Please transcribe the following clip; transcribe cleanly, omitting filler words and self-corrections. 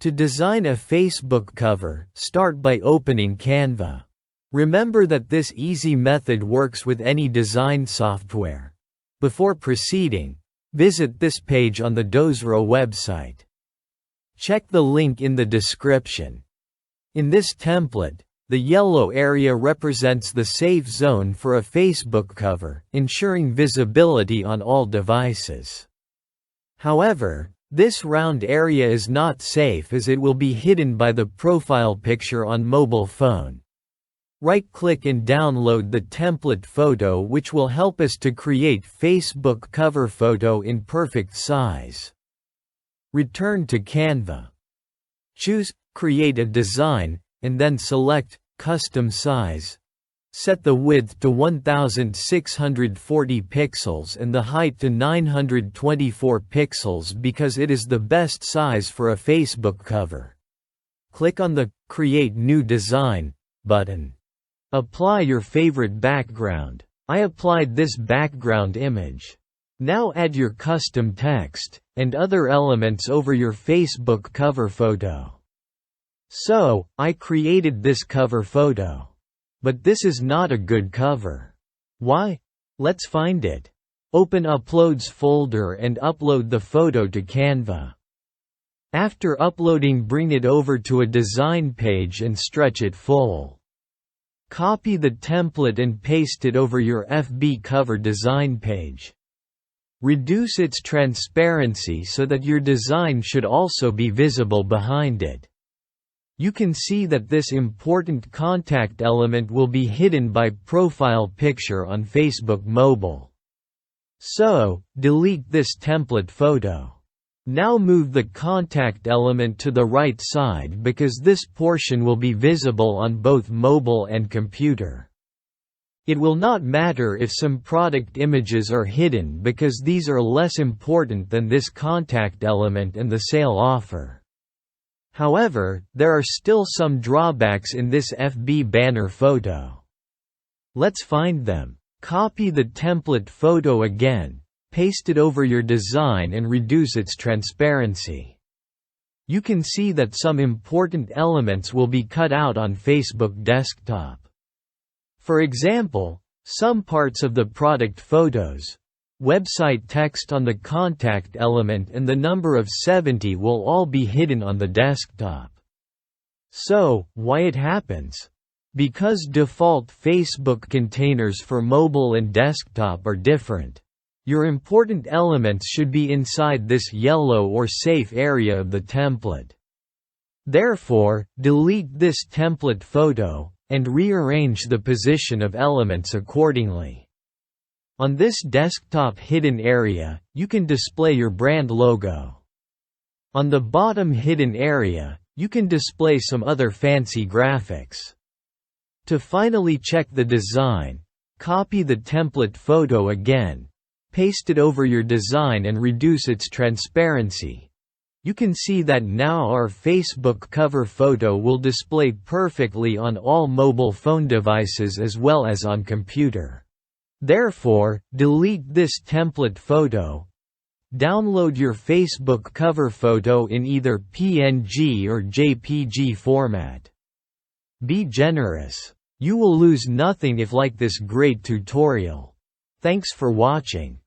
To design a Facebook cover, start by opening Canva. Remember that this easy method works with any design software. Before proceeding, visit this page on the Dozro website. Check the link in the description. In this template, the yellow area represents the safe zone for a Facebook cover, ensuring visibility on all devices. However, this round area is not safe as it will be hidden by the profile picture on mobile phone. Right-click and download the template photo, which will help us to create Facebook cover photo in perfect size. Return to Canva. Choose Create a Design, and then select Custom Size. Set the width to 1640 pixels and the height to 924 pixels because it is the best size for a Facebook cover. Click on the Create New Design button. Apply your favorite background. I applied this background image. Now add your custom text and other elements over your Facebook cover photo. So, I created this cover photo. But this is not a good cover. Why? Let's find it. Open Uploads folder and upload the photo to Canva. After uploading, bring it over to a design page and stretch it full. Copy the template and paste it over your FB cover design page. Reduce its transparency so that your design should also be visible behind it. You can see that this important contact element will be hidden by profile picture on Facebook mobile. So, delete this template photo. Now move the contact element to the right side because this portion will be visible on both mobile and computer. It will not matter if some product images are hidden because these are less important than this contact element and the sale offer. However, there are still some drawbacks in this FB banner photo. Let's find them. Copy the template photo again, paste it over your design and reduce its transparency. You can see that some important elements will be cut out on Facebook desktop. For example, some parts of the product photos, website text on the contact element and the number of 70 will all be hidden on the desktop. So, why it happens? Because default Facebook containers for mobile and desktop are different. Your important elements should be inside this yellow or safe area of the template. Therefore, delete this template photo, and rearrange the position of elements accordingly. On this desktop hidden area, you can display your brand logo. On the bottom hidden area, you can display some other fancy graphics. To finally check the design, copy the template photo again, paste it over your design and reduce its transparency. You can see that now our Facebook cover photo will display perfectly on all mobile phone devices as well as on computer. Therefore, delete this template photo. Download your Facebook cover photo in either PNG or JPG format. Be generous. You will lose nothing if like this great tutorial. Thanks for watching.